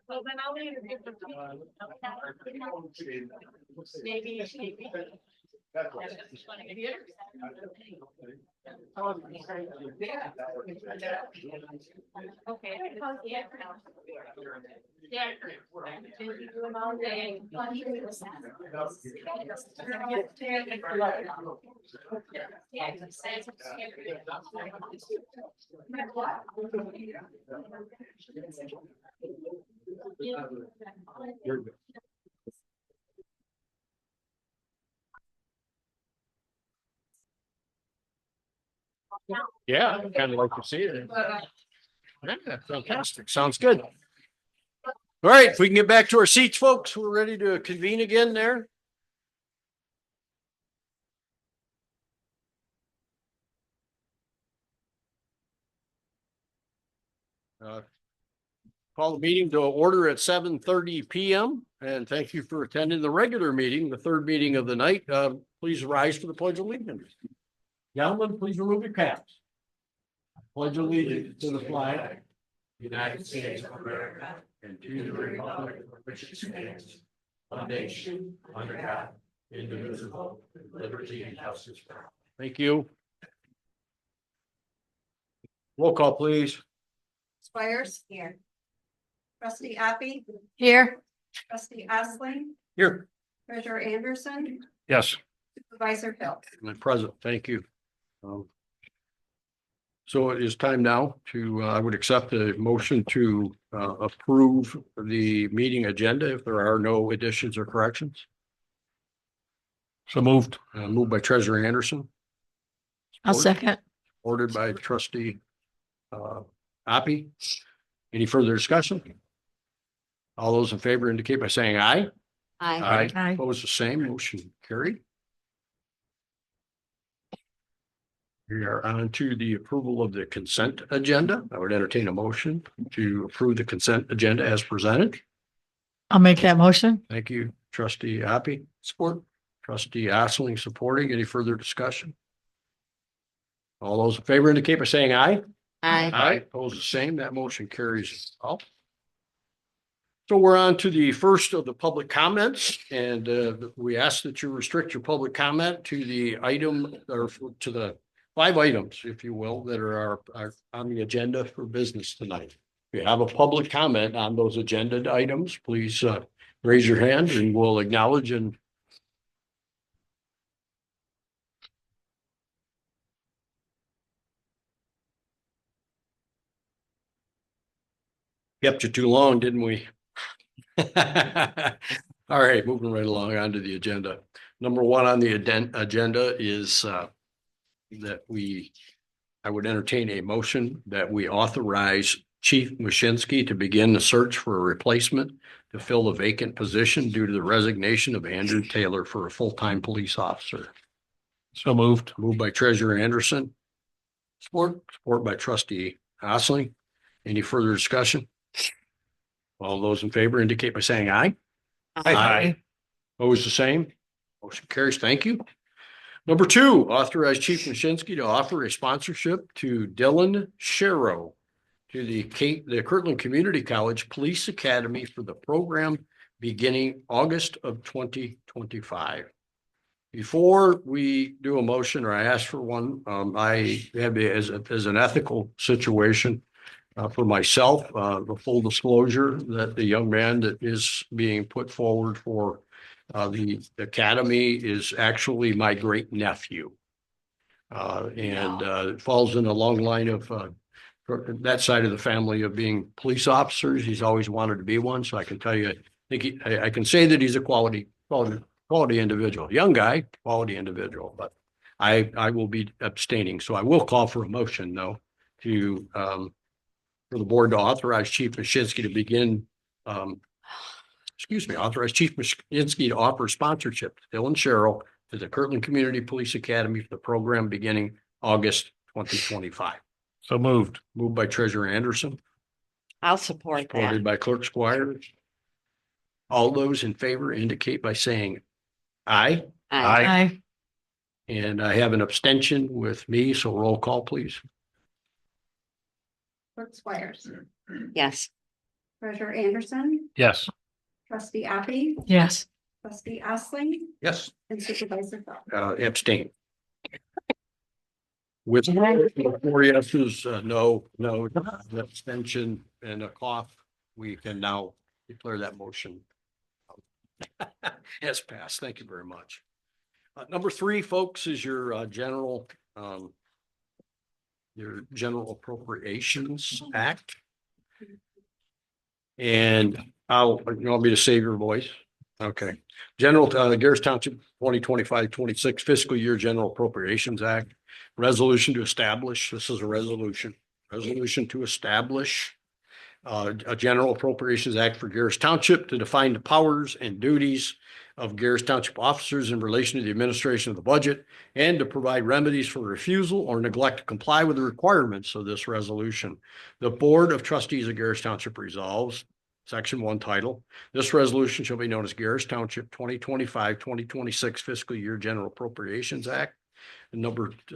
Well, then I'll leave it. Maybe. Okay. Yeah. All day. Yeah, I'd kind of like to see it. Yeah, fantastic. Sounds good. All right, if we can get back to our seats, folks, we're ready to convene again there. Call the meeting to order at 7:30 p.m. and thank you for attending the regular meeting, the third meeting of the night. Please rise for the Pledge of Allegiance. Gentlemen, please remove your caps. Pledge allegiance to the flag, United States of America, and to the republic for which it stands, one nation, under God, indivisible, with liberty and justice for all. Thank you. Roll call, please. Squires. Here. Trustee Appy. Here. Trustee Osling. Here. Treasurer Anderson. Yes. Supervisor Hill. I'm present. Thank you. So it is time now to, I would accept a motion to approve the meeting agenda if there are no additions or corrections. So moved. Moved by Treasurer Anderson. I'll second. Ordered by Trustee Appy. Any further discussion? All those in favor indicate by saying aye. Aye. Aye. Opposed, the same. Motion carried. We are on to the approval of the consent agenda. I would entertain a motion to approve the consent agenda as presented. I'll make that motion. Thank you, Trustee Appy. Support. Trustee Osling supporting. Any further discussion? All those in favor indicate by saying aye. Aye. Opposed, the same. That motion carries all. So we're on to the first of the public comments, and we ask that you restrict your public comment to the item or to the 5 items, if you will, that are on the agenda for business tonight. If you have a public comment on those agenda items, please raise your hand and we'll acknowledge and kept you too long, didn't we? All right, moving right along onto the agenda. Number 1 on the agenda is I would entertain a motion that we authorize Chief Mushinski to begin the search for a replacement to fill the vacant position due to the resignation of Andrew Taylor for a full-time police officer. So moved. Moved by Treasurer Anderson. Support by Trustee Osling. Any further discussion? All those in favor indicate by saying aye. Aye. Opposed, the same. Motion carries. Thank you. Number 2, authorize Chief Mushinski to offer a sponsorship to Dylan Sharrow to the Kirtland Community College Police Academy for the program beginning August of 2025. Before we do a motion, or I ask for one, I have as an ethical situation for myself, the full disclosure that the young man that is being put forward for the academy is actually my great nephew. It falls in a long line of that side of the family of being police officers. He's always wanted to be one. So I can tell you, I can say that he's a quality individual, young guy, quality individual, but I will be abstaining. So I will call for a motion though to, for the board to authorize Chief Mushinski to begin, authorize Chief Mushinski to offer sponsorship to Dylan Sharrow to the Kirtland Community Police Academy for the program beginning August 2025. So moved. Moved by Treasurer Anderson. I'll support that. Supported by Clerk Squires. All those in favor indicate by saying aye. Aye. And I have an abstention with me, so roll call, please. Clerk Squires. Yes. Treasurer Anderson, Yes. trustee Appy, Yes. trustee Ostling, Yes. and supervisor Phil. Abstain. With 4 yeses, no, abstention and a cough, we can now declare that motion has passed. Thank you very much. Number 3, folks, is your general Appropriations Act. And you want me to save your voice? Okay. Gerrish Township 2025-26 fiscal year General Appropriations Act. Resolution to establish, this is a resolution to establish a General Appropriations Act for Gerrish Township to define the powers and duties of Gerrish Township officers in relation to the administration of the budget and to provide remedies for refusal or neglect to comply with the requirements of this resolution. The Board of Trustees of Gerrish Township resolves, Section 1 title, this resolution shall be known as Gerrish Township 2025-2026 fiscal year General Appropriations Act.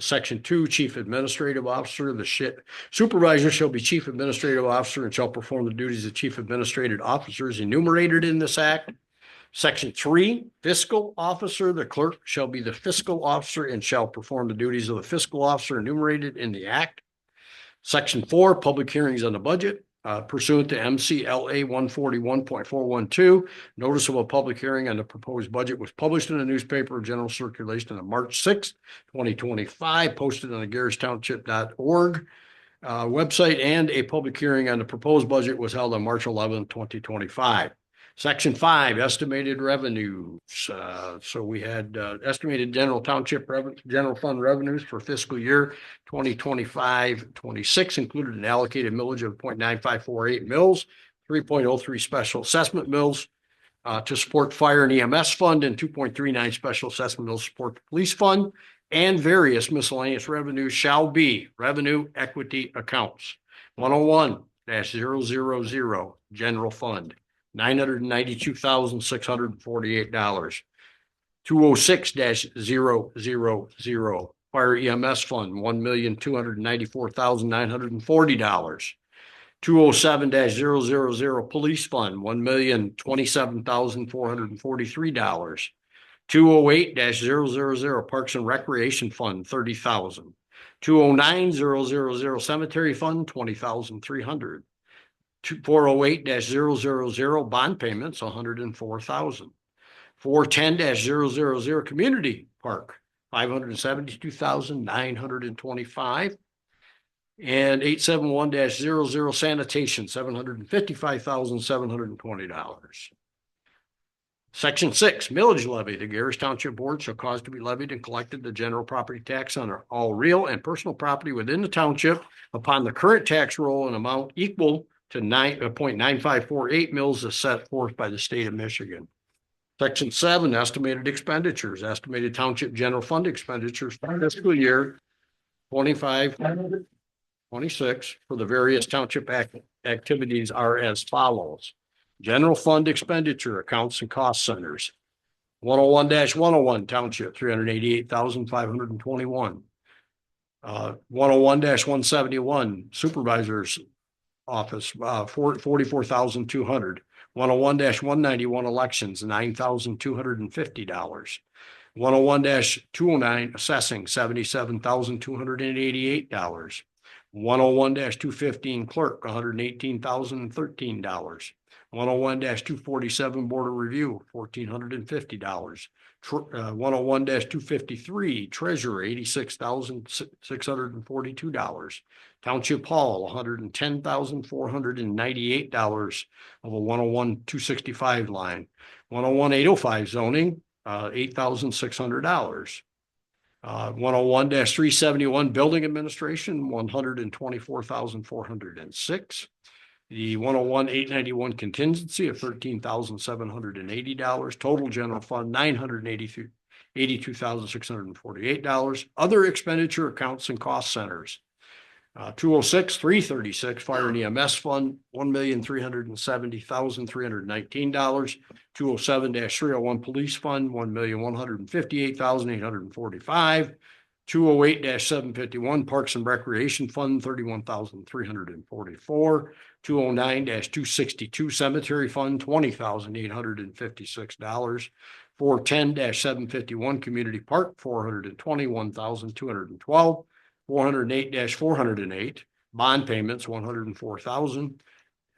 Section 2, Chief Administrative Officer. The supervisor shall be Chief Administrative Officer and shall perform the duties of Chief Administrative Officers enumerated in this act. Section 3, Fiscal Officer. The clerk shall be the Fiscal Officer and shall perform the duties of the Fiscal Officer enumerated in the act. Section 4, Public Hearings on the Budget. Pursuant to MCLA 141.412, notice of a public hearing on the proposed budget was published in the newspaper of general circulation on March 6, 2025, posted on the gerrishtownship.org website, and a public hearing on the proposed budget was held on March 11, 2025. Section 5, estimated revenues. So we had estimated general fund revenues for fiscal year 2025-26 included an allocated millage of 0.9548 mills, 3.03 special assessment mills to support fire and EMS fund, and 2.39 special assessment mills support the police fund, and various miscellaneous revenues shall be revenue equity accounts. 101-000 general fund, $992,648. 206-000 fire EMS fund, $1,294,940. 207-000 police fund, $1,027,443. 208-000 Parks and Recreation Fund, $30,000. 209-000 Cemetery Fund, $20,300. 408-000 bond payments, $104,000. 410-000 Community Park, $572,925. And 871-00 Sanitation, $755,720. Section 6, millage levy. The Gerrish Township Board shall cause to be levied and collected the general property tax on all real and personal property within the township upon the current tax roll, an amount equal to 9.9548 mills as set forth by the state of Michigan. Section 7, estimated expenditures. Estimated township general fund expenditures for fiscal year 25-26 for the various township activities are as follows. General fund expenditure accounts and cost centers. 101-101 township, $388,521. 101-171 supervisors office, $44,200. 101-191 elections, $9,250. 101-209 assessing, $77,288. 101-215 clerk, $118,013. 101-247 board of review, $1,450. 101-253 treasurer, $86,642. Township hall, $110,498 of a 101-265 line. 101-805 zoning, $8,600. 101-371 building administration, $124,406. The 101-891 contingency of $13,780. Total general fund, $982,648. Other expenditure accounts and cost centers. 206-336 fire and EMS fund, $1,370,319. 207-301 police fund, $1,158,845. 208-751 Parks and Recreation Fund, 31,344. 209-262 Cemetery Fund, $20,856. 410-751 Community Park, $421,212. 408-408 Bond payments, $104,000.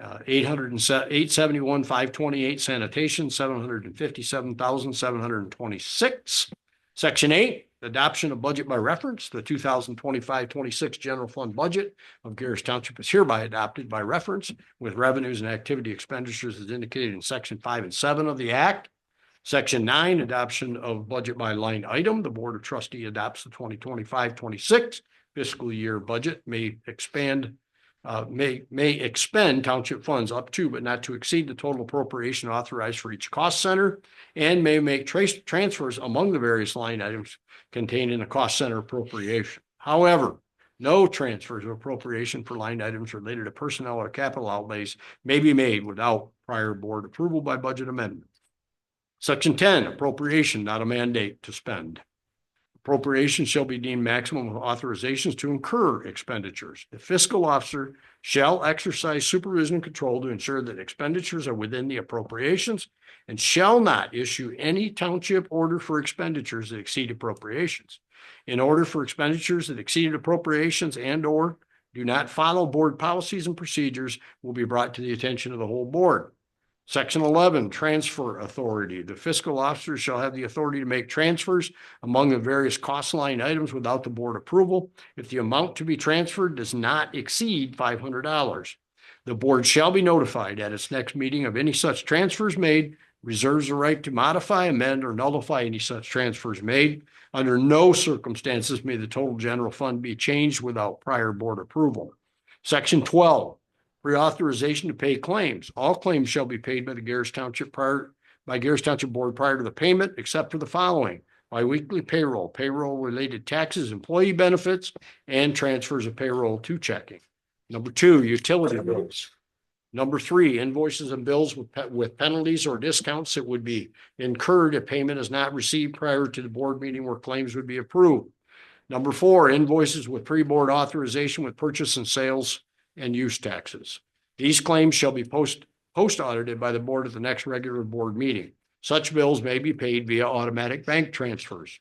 871-528 Sanitation, $757,726. Section 8, adoption of budget by reference. The 2025-26 general fund budget of Gerrish Township is hereby adopted by reference with revenues and activity expenditures as indicated in section 5 and 7 of the act. Section 9, adoption of budget by line item. The Board of Trustees adopts the 2025-26 fiscal year budget, may expend township funds up to, but not to exceed the total appropriation authorized for each cost center, and may make transfers among the various line items contained in a cost center appropriation. However, no transfers of appropriation for line items related to personnel or capital outlays may be made without prior board approval by budget amendment. Section 10, appropriation, not a mandate to spend. Appropriations shall be deemed maximum of authorizations to incur expenditures. The fiscal officer shall exercise supervision and control to ensure that expenditures are within the appropriations and shall not issue any township order for expenditures that exceed appropriations. In order for expenditures that exceeded appropriations and or do not follow board policies and procedures will be brought to the attention of the whole board. Section 11, transfer authority. The fiscal officer shall have the authority to make transfers among the various cost line items without the board approval if the amount to be transferred does not exceed $500. The board shall be notified at its next meeting of any such transfers made, reserves the right to modify, amend, or nullify any such transfers made. Under no circumstances may the total general fund be changed without prior board approval. Section 12, pre-authorization to pay claims. All claims shall be paid by the Gerrish Township Board prior to the payment, except for the following: biweekly payroll, payroll-related taxes, employee benefits, and transfers of payroll to checking. Number 2, utility bills. Number 3, invoices and bills with penalties or discounts that would be incurred if payment is not received prior to the board meeting where claims would be approved. Number 4, invoices with pre-board authorization with purchase and sales and use taxes. These claims shall be post-audited by the board at the next regular board meeting. Such bills may be paid via automatic bank transfers.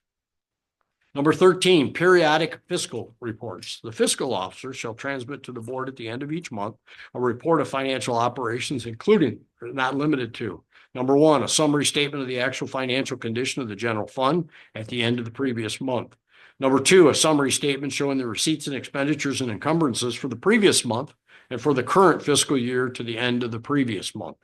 Number 13, periodic fiscal reports. The fiscal officer shall transmit to the board at the end of each month a report of financial operations, including, but not limited to, number 1, a summary statement of the actual financial condition of the general fund at the end of the previous month. Number 2, a summary statement showing the receipts and expenditures and encumbrances for the previous month and for the current fiscal year to the end of the previous month.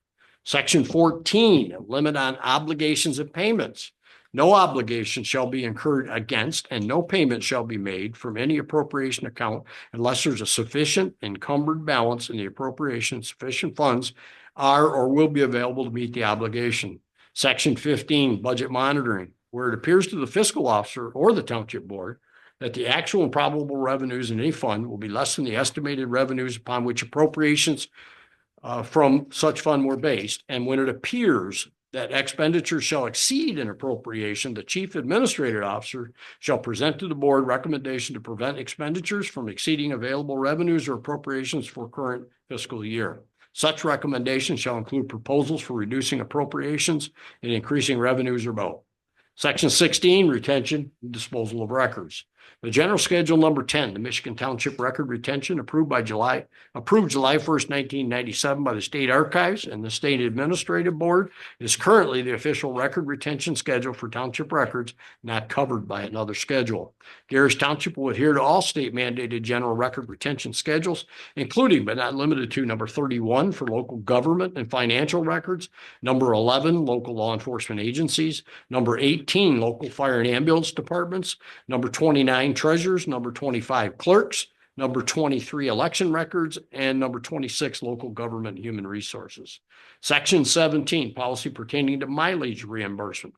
Section 14, a limit on obligations and payments. No obligation shall be incurred against and no payment shall be made from any appropriation account unless there's a sufficient encumbered balance in the appropriation. Sufficient funds are or will be available to meet the obligation. Section 15, budget monitoring. Where it appears to the fiscal officer or the township board that the actual and probable revenues in any fund will be less than the estimated revenues upon which appropriations from such fund were based, and when it appears that expenditures shall exceed an appropriation, the chief administrative officer shall present to the board recommendation to prevent expenditures from exceeding available revenues or appropriations for current fiscal year. Such recommendations shall include proposals for reducing appropriations and increasing revenues or both. Section 16, retention and disposal of records. The general schedule number 10, the Michigan Township Record Retention approved July 1st, 1997 by the State Archives and the State Administrative Board is currently the official record retention schedule for township records not covered by another schedule. Gerrish Township will adhere to all state mandated general record retention schedules, including but not limited to number 31 for local government and financial records, number 11 local law enforcement agencies, number 18 local fire and ambulance departments, number 29 treasurers, number 25 clerks, number 23 election records, and number 26 local government human resources. Section 17, policy pertaining to mileage reimbursement.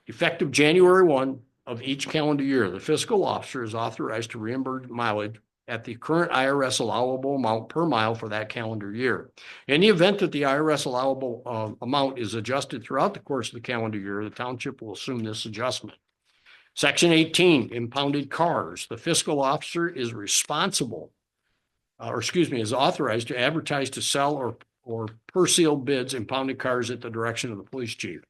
Effective January 1 of each calendar year, the fiscal officer is authorized to reimburse mileage at the current IRS allowable amount per mile for that calendar year. In the event that the IRS allowable amount is adjusted throughout the course of the calendar year, the township will assume this adjustment. Section 18, impounded cars. The fiscal officer is responsible, is authorized to advertise to sell or per seal bids impounded cars at the direction of the police chief.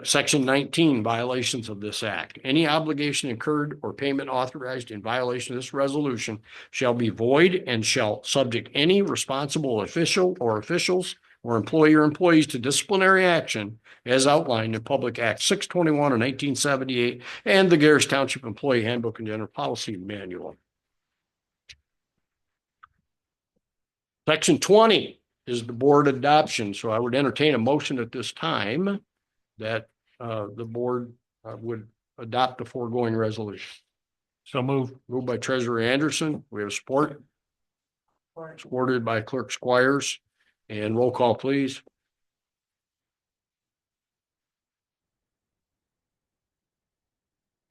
Section 19, violations of this act. Any obligation incurred or payment authorized in violation of this resolution shall be void and shall subject any responsible official or officials or employees to disciplinary action as outlined in Public Act 621 of 1978 and the Gerrish Township Employee Handbook and General Policy Manual. Section 20 is the board adoption. So I would entertain a motion at this time that the board would adopt the foregoing resolution. So moved. Moved by Treasurer Anderson. We have support. Supported by Clerk Squires. And roll call, please.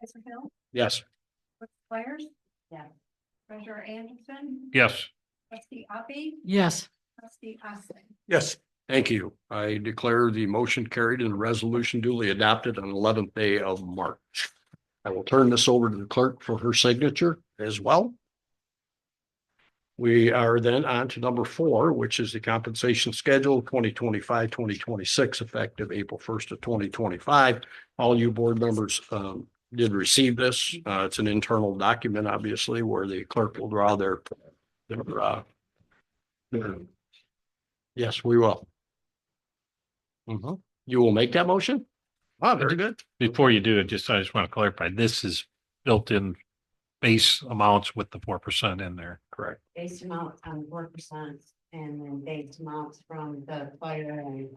Mr. Hill, Yes. Clerk Squires, Yeah. Treasurer Anderson, Yes. trustee Hoppy, Yes. trustee Ostling. Yes. Thank you. I declare the motion carried and the resolution duly adopted on the 11th day of March. I will turn this over to the clerk for her signature as well. We are then on to number 4, which is the compensation schedule 2025-2026, effective April 1st of 2025. All you board members did receive this. It's an internal document, obviously, where the clerk will draw their yes, we will. You will make that motion? Wow, very good. Before you do it, I just want to clarify, this is built in base amounts with the 4% in there. Correct. Base amount on 4% and then base amounts from the fire and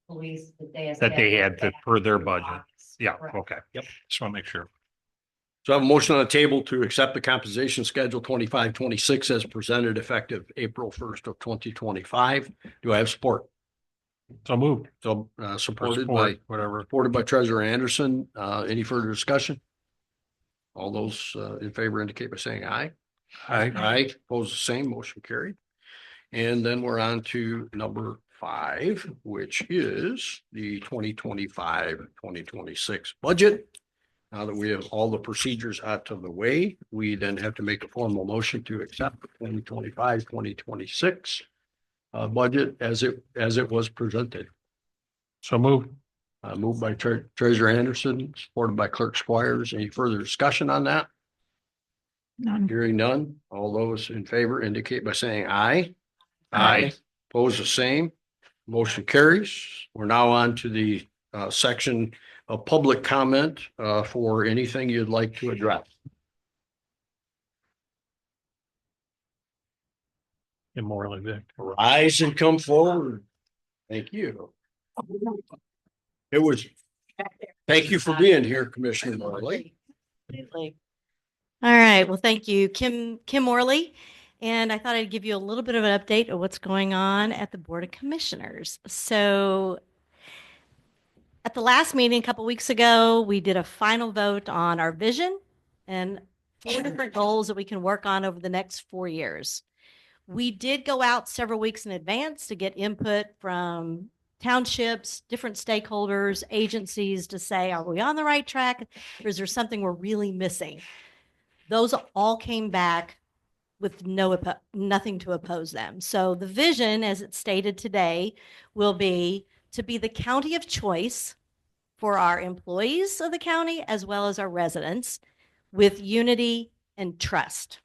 police That they had to, per their budget. Yeah, Correct. okay. Yep. Just want to make sure. So I have a motion on the table to accept the compensation schedule 25-26 as presented effective April 1st of 2025. Do I have support? So moved. So Or supported support, by whatever. Treasurer Anderson. Any further discussion? All those in favor indicate by saying aye. Aye. Opposed, the same. Motion carried. And then we're on to number 5, which is the 2025-2026 budget. Now that we have all the procedures out of the way, we then have to make a formal motion to accept the 2025-2026 budget as it was presented. So moved. Moved by Treasurer Anderson, supported by Clerk Squires. Any further discussion on that? None. Hearing none. All those in favor indicate by saying aye. Aye. Opposed, the same. Motion carries. We're now on to the section of public comment for anything you'd like to address. Immorally Vic. Rise and come forward. Thank you. Thank you for being here, Commissioner Morley. Absolutely. All right. Well, thank you, Kim Morley. And I thought I'd give you a little bit of an update of what's going on at the Board of Commissioners. So at the last meeting a couple weeks ago, we did a final vote on our vision and 4 different goals that we can work on over the next 4 years. We did go out several weeks in advance to get input from townships, different stakeholders, agencies to say, are we on the right track? Or is there something we're really missing? Those all came back with nothing to oppose them. So the vision, as it's stated today, will be to be the county of choice for our employees of the county, as well as our residents, with unity and trust.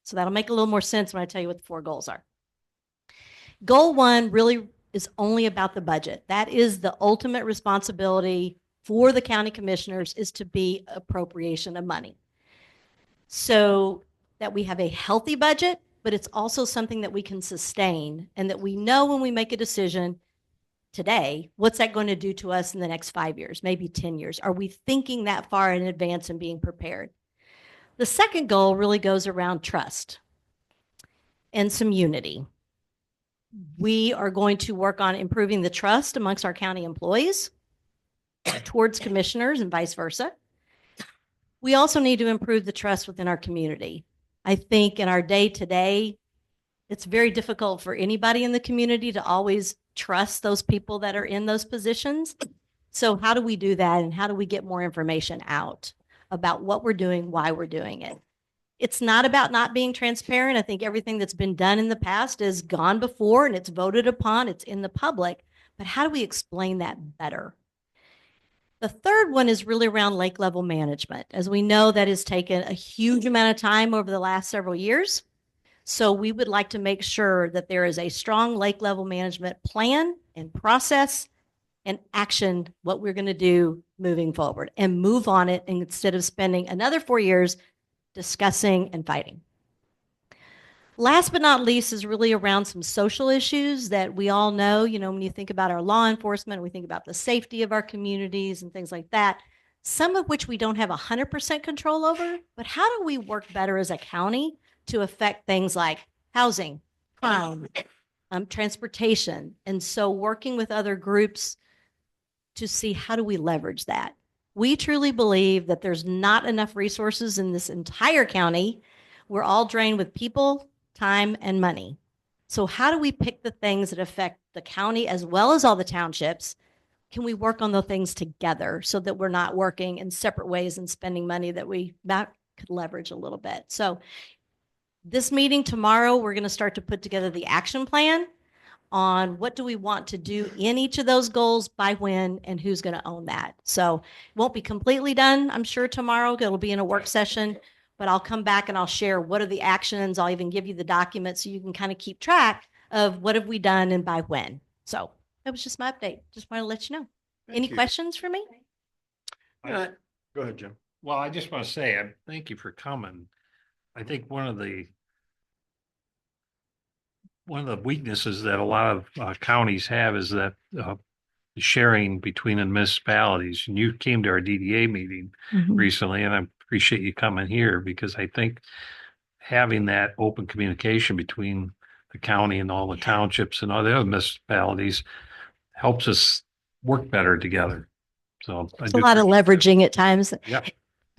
So that'll make a little more sense when I tell you what the 4 goals are. Goal 1 really is only about the budget. That is the ultimate responsibility for the county commissioners, is to be appropriation of money. So that we have a healthy budget, but it's also something that we can sustain, and that we know when we make a decision today, what's that going to do to us in the next 5 years, maybe 10 years? Are we thinking that far in advance and being prepared? The second goal really goes around trust and some unity. We are going to work on improving the trust amongst our county employees towards commissioners and vice versa. We also need to improve the trust within our community. I think in our day to day, it's very difficult for anybody in the community to always trust those people that are in those positions. So how do we do that? And how do we get more information out about what we're doing, why we're doing it. It's not about not being transparent. I think everything that's been done in the past is gone before and it's voted upon, it's in the public. But how do we explain that better? The third one is really around lake level management. As we know, that has taken a huge amount of time over the last several years. So we would like to make sure that there is a strong lake level management plan and process and action, what we're going to do moving forward and move on it instead of spending another 4 years discussing and fighting. Last but not least is really around some social issues that we all know, when you think about our law enforcement, we think about the safety of our communities and things like that, some of which we don't have 100% control over, but how do we work better as a county to affect things like housing, crime, transportation? And so working with other groups to see how do we leverage that. We truly believe that there's not enough resources in this entire county. We're all drained with people, time, and money. So how do we pick the things that affect the county as well as all the townships? Can we work on those things together so that we're not working in separate ways and spending money that we could leverage a little bit? So this meeting tomorrow, we're going to start to put together the action plan on what do we want to do in each of those goals, by when, and who's going to own that. So it won't be completely done, I'm sure, tomorrow. It'll be in a work session, but I'll come back and I'll share what are the actions. I'll even give you the documents so you can kind of keep track of what have we done and by when. So that was just my update. Just want to let you know. Any questions for me? Go ahead, Jim. Well, I just want to say, thank you for coming. I think one of the weaknesses that a lot of counties have is that sharing between the municipalities. And you came to our DDA meeting recently, and I appreciate you coming here because I think having that open communication between the county and all the townships and all the other municipalities helps us work better together. So it's a lot of leveraging at times. Yeah.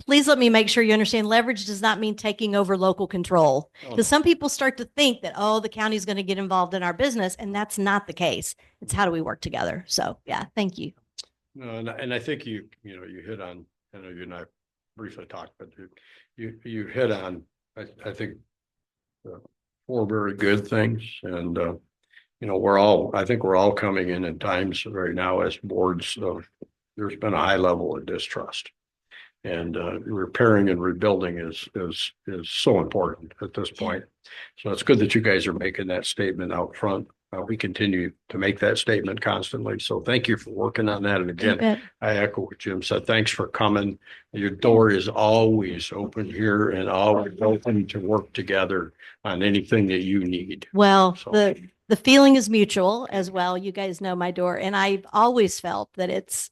Please let me make sure you understand leverage does not mean taking over local control, because some people start to think that, oh, the county is going to get involved in our business, and that's not the case. It's how do we work together? So yeah, thank you. No, and I think you hit on, I know you and I briefly talked, but you hit on, I think, 4 very good things. And, I think we're all coming in times right now as boards. There's been a high level of distrust. And repairing and rebuilding is so important at this point. So it's good that you guys are making that statement out front. We continue to make that statement constantly. So thank you for working on that. And again, I echo what Jim said. Thanks for coming. Your door is always open here and always open to work together on anything that you need. Well, the feeling is mutual as well. You guys know my door, and I've always felt that it's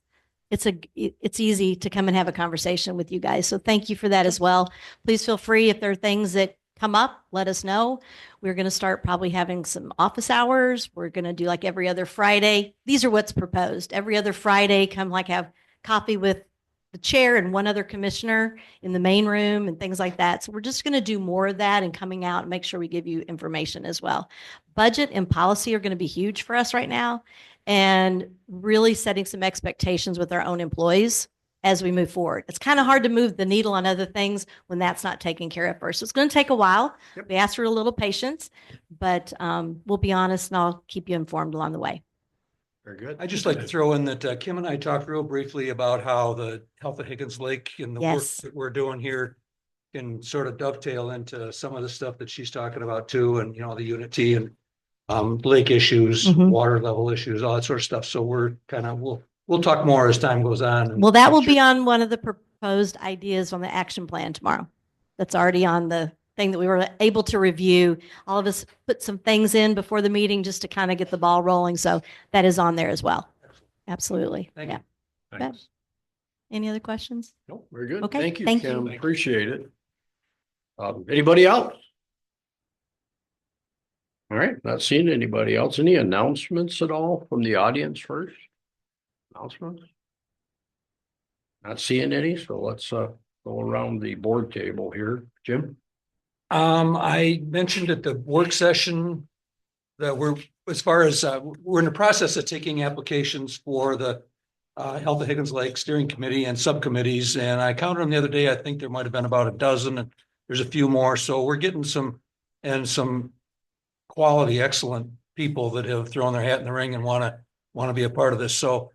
easy to come and have a conversation with you guys. So thank you for that as well. Please feel free if there are things that come up, let us know. We're going to start probably having some office hours. We're going to do like every other Friday. These are what's proposed. Every other Friday, come have coffee with the chair and one other commissioner in the main room and things like that. So we're just going to do more of that and coming out and make sure we give you information as well. Budget and policy are going to be huge for us right now, and really setting some expectations with our own employees as we move forward. It's kind of hard to move the needle on other things when that's not taken care of first. So it's going to take a while. Yep. We ask for a little patience, but we'll be honest, and I'll keep you informed along the way. Very good. I'd just like to throw in that Kim and I talked real briefly about how the health of Higgins Lake and the work that we're doing here can sort of dovetail into some of the stuff that she's talking about too. And, the Unity and lake issues, water level issues, all that sort of stuff. So we're kind of, we'll talk more as time goes on. Well, that will be on one of the proposed ideas on the action plan tomorrow. That's already on the thing that we were able to review. All of us put some things in before the meeting just to kind of get the ball rolling. So that is on there as well. Absolutely. Thank you. Thanks. Any other questions? No, very good. Okay. Thank you, Thank Kim. you. Appreciate it. Anybody else? All right, not seeing anybody else. Any announcements at all from the audience first? Announcements? Not seeing any, so let's go around the board table here. Jim? I mentioned at the work session that we're in the process of taking applications for the Health of Higgins Lake Steering Committee and subcommittees, and I counted them the other day. I think there might have been about a dozen, and there's a few more. So we're getting some quality, excellent people that have thrown their hat in the ring and want to be a part of this. So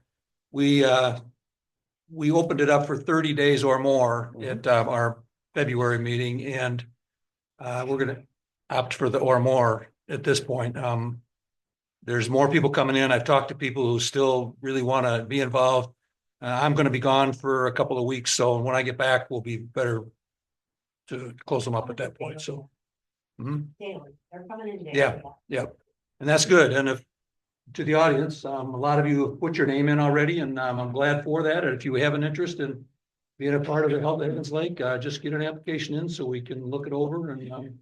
we opened it up for 30 days or more at our February meeting, and we're going to opt for the or more at this point. There's more people coming in. I've talked to people who still really want to be involved. I'm going to be gone for a couple of weeks, so when I get back, we'll be better to close them up at that point. So, Daily, they're coming in daily. yeah, and that's good. And if to the audience, a lot of you have put your name in already, and I'm glad for that. And if you have an interest in being a part of the Health of Higgins Lake, just get an application in so we can look it over and.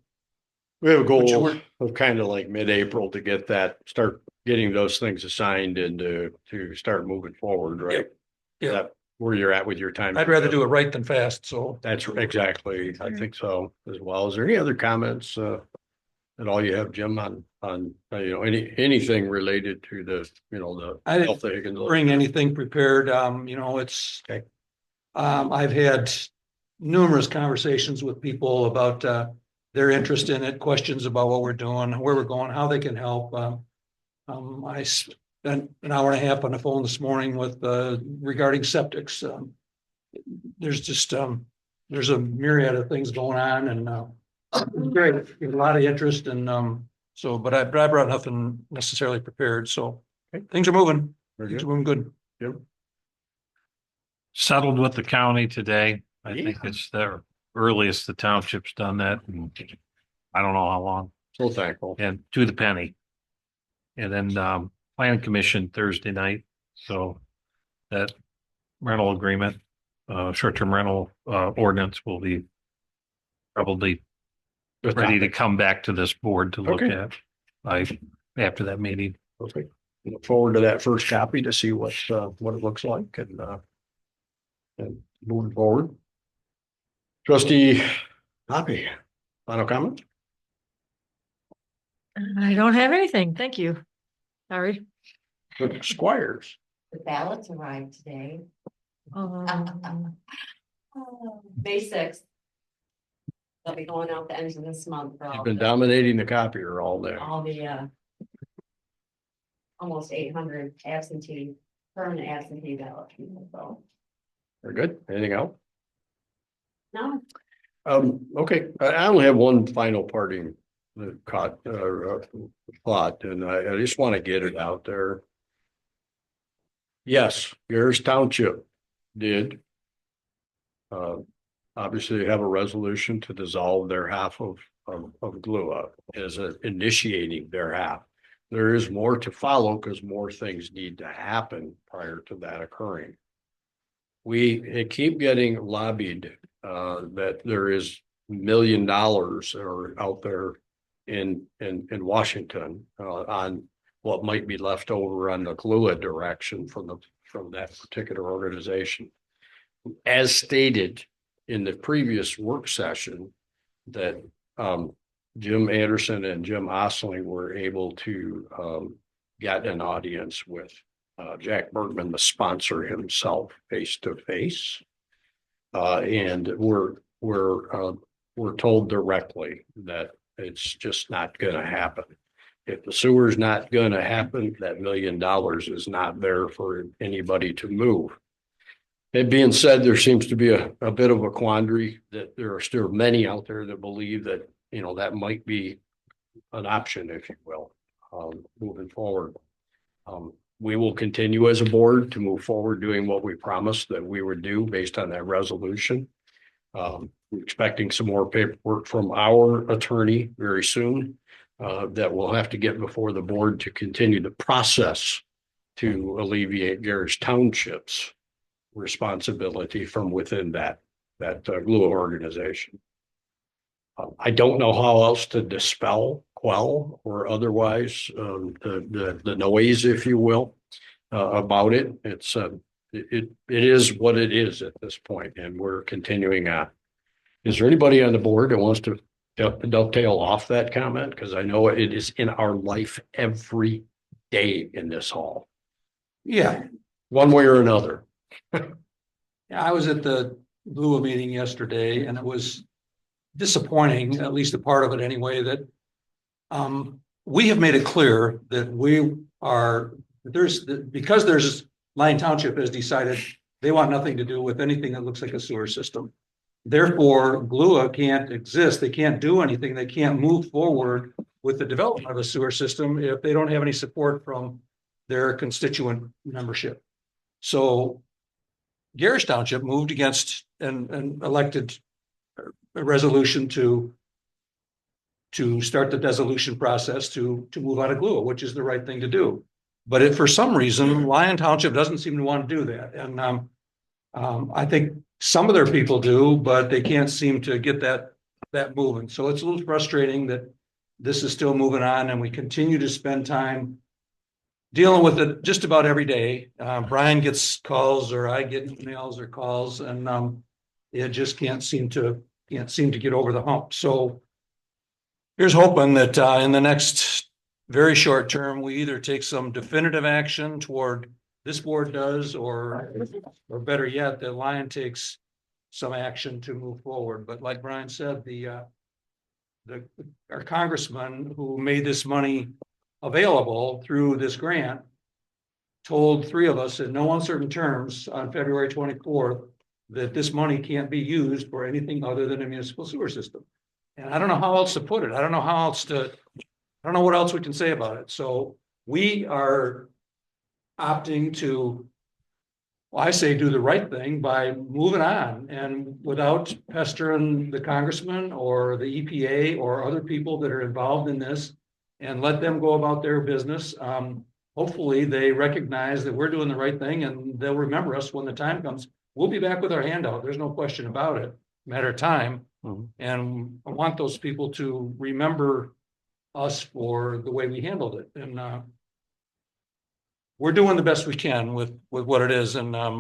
We have a Which goal we're- of kind of like mid-April to get that, start getting those things assigned and to start moving forward, right? Yep. Is that where you're at with your time? I'd rather do it right than fast, so. That's exactly, I think so as well. Is there any other comments at all you have, Jim, on anything related to the, the I didn't Health of Higgins Lake? bring anything prepared. It's, I've had numerous conversations with people about their interest in it, questions about what we're doing, where we're going, how they can help. I spent an hour and a half on the phone this morning with regarding septics. There's just there's a myriad of things going on, and great, a lot of interest, and so. But I brought nothing necessarily prepared, so things are moving. Very Things good. are moving good. Yep. Settled with the county today. I think Yeah. it's the earliest the township's done that. And I don't know how long, So thankful. and to the penny. And then planning commission Thursday night. So that rental agreement, short-term rental ordinance will be probably ready to come back to this board to look Okay. at after that meeting. Perfect. Look forward to that first copy to see what it looks like and moving forward. Trustee Hoppy, final comment? I don't have anything. Thank you. Sorry. Clerk Squires. The ballots arrived today. Um, May 6th. They'll be going out the end of this month. For You've all been the- dominating the copier all day. all the almost 800 permanent absentee ballot people, so. Very good. Anything else? No, Okay, I only have one final parting thought, and I just want to get it out there. Yes, Gerrish Township did obviously have a resolution to dissolve their half of GLUA as initiating their half. There is more to follow because more things need to happen prior to that occurring. We keep getting lobbied that there is $1 million or out there in Washington on what might be left over on the GLUA direction from that particular organization. As stated in the previous work session, that Jim Anderson and Jim Osling were able to get an audience with Jack Bergman, the sponsor himself, face to face, and we're told directly that it's just not going to happen. If the sewer's not going to happen, that $1 million is not there for anybody to move. That being said, there seems to be a bit of a quandary that there are still many out there that believe that, that might be an option, if you will, moving forward. We will continue as a board to move forward doing what we promised that we would do based on that resolution. We're expecting some more paperwork from our attorney very soon that we'll have to get before the board to continue the process to alleviate Gerrish Township's responsibility from within that GLUA organization. I don't know how else to dispel, quell, or otherwise the noise, if you will, about it. It is what it is at this point, and we're continuing on. Is there anybody on the board that wants to dovetail off that comment? Because I know it is in our life every day in this hall. Yeah, one way or another. Yeah, I was at the Blue meeting yesterday and it was disappointing, at least a part of it anyway, that we have made it clear that because Lyon Township has decided they want nothing to do with anything that looks like a sewer system. Therefore, GLUA can't exist. They can't do anything. They can't move forward with the development of a sewer system if they don't have any support from their constituent membership. So Gerrish Township moved against and elected a resolution to start the dissolution process to move out of GLUA, which is the right thing to do. But if for some reason Lyon Township doesn't seem to want to do that, and I think some of their people do, but they can't seem to get that moving. So it's a little frustrating that this is still moving on, and we continue to spend time dealing with it just about every day. Brian gets calls, or I get emails or calls, and it just can't seem to get over the hump. So here's hoping that in the next very short term, we either take some definitive action toward this board does, or better yet, that Lyon takes some action to move forward. But like Brian said, our congressman who made this money available through this grant told three of us in no uncertain terms on February 24th that this money can't be used for anything other than a municipal sewer system. And I don't know how else to put it. I don't know what else we can say about it. So we are opting to, well, I say do the right thing by moving on, and without pestering the congressman or the EPA or other people that are involved in this, and let them go about their business. Hopefully they recognize that we're doing the right thing, and they'll remember us when the time comes. We'll be back with our handout. There's no question about it. Matter of time. And I want those people to remember us for the way we handled it. And we're doing the best we can with what it is. And I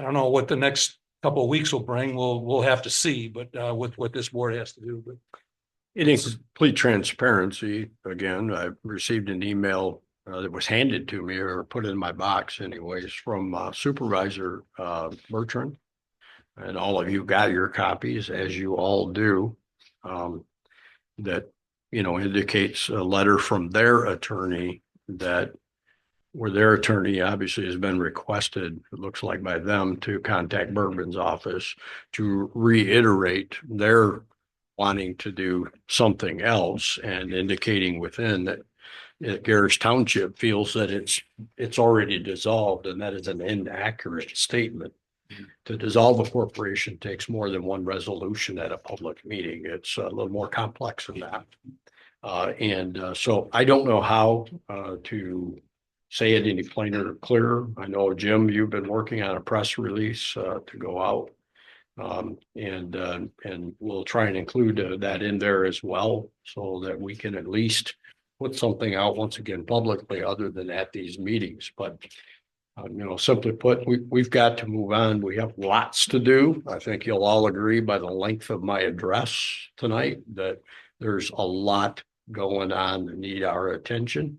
don't know what the next couple of weeks will bring. We'll have to see, but with what this board has to do. But in complete transparency, again, I received an email that was handed to me, or put in my box anyways, from Supervisor Bertrand. And all of you got your copies, as you all do, that, indicates a letter from their attorney where their attorney obviously has been requested, it looks like by them, to contact Bourbon's office to reiterate their wanting to do something else, and indicating within that Gerrish Township feels that it's already dissolved, and that is an inaccurate statement. To dissolve a corporation takes more than one resolution at a public meeting. It's a little more complex than that. So I don't know how to say it any plainer or clearer. I know, Jim, you've been working on a press release to go out. And we'll try and include that in there as well, so that we can at least put something out once again publicly, other than at these meetings. But simply put, we've got to move on. We have lots to do. I think you'll all agree by the length of my address tonight that there's a lot going on that need our attention.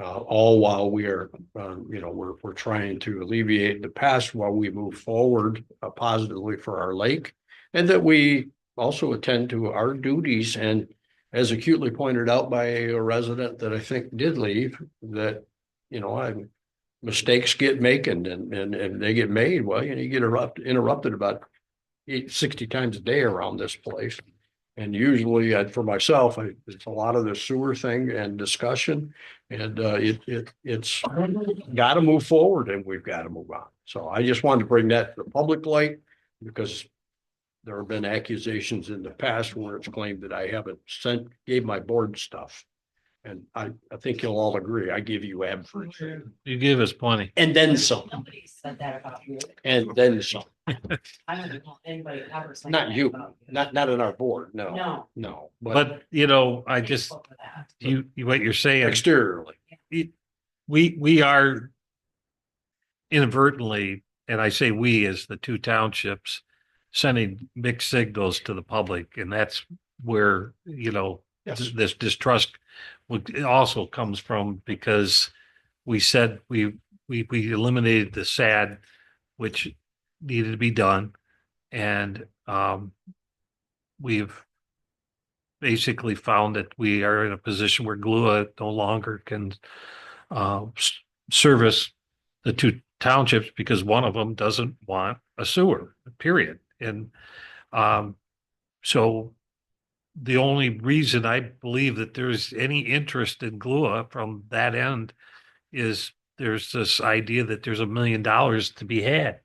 All while we are, we're trying to alleviate the past while we move forward positively for our lake, and that we also attend to our duties. And as acutely pointed out by a resident that I think did leave, that, mistakes get making and they get made. Well, you get interrupted about 60 times a day around this place. And usually for myself, it's a lot of the sewer thing and discussion, and it's got to move forward, and we've got to move on. So I just wanted to bring that to the public light, because there have been accusations in the past where it's claimed that I haven't gave my board stuff. And I think you'll all agree, I give you average. You give us plenty. And then some. Nobody said that about you. And then some. I don't know anybody ever said Not that you, about not in our board, no. No. But But, I just, Thankful for that. what you're saying, exteriorly, we are inadvertently, and I say we as the two townships, sending mixed signals to the public. And that's where, yes, this distrust also comes from, because we said we we eliminated the SAD, which needed to be done. And we've basically found that we are in a position where GLUA no longer can service the two townships because one of them doesn't want a sewer, period. And so the only reason I believe that there's any interest in GLUA from that end is there's this idea that there's $1 million to be had.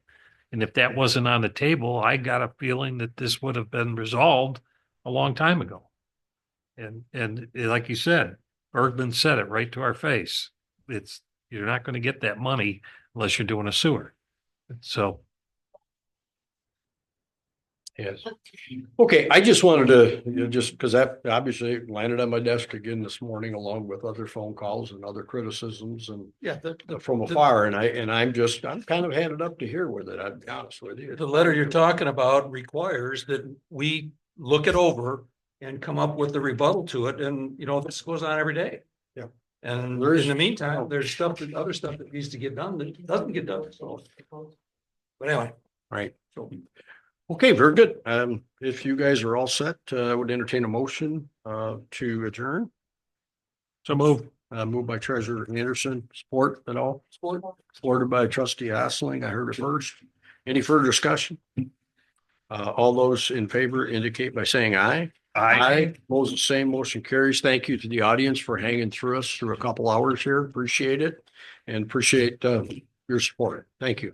And if that wasn't on the table, I got a feeling that this would have been resolved a long time ago. And like you said, Bergman said it right to our face. You're not going to get that money unless you're doing a sewer. So. Yes. Okay, I just wanted to, just because that obviously landed on my desk again this morning, along with other phone calls and other criticisms and Yeah, from afar, and I'm kind of handed up to here with it, I'll be honest with you. the letter you're talking about requires that we look it over and come up with the rebuttal to it. And, this goes on every day. Yeah. And There's- in the meantime, there's other stuff that needs to get done that doesn't get done. So, but anyway. Right. So, okay, very good. If you guys are all set, I would entertain a motion to adjourn. So move. Moved by Treasurer Anderson, support at all? Support. Supported by Trustee Osling. I heard it first. Any further discussion? All those in favor indicate by saying aye. Aye. Opposed, the same. Motion carries. Thank you to the audience for hanging through us through a couple hours here. Appreciate it and appreciate your support. Thank you.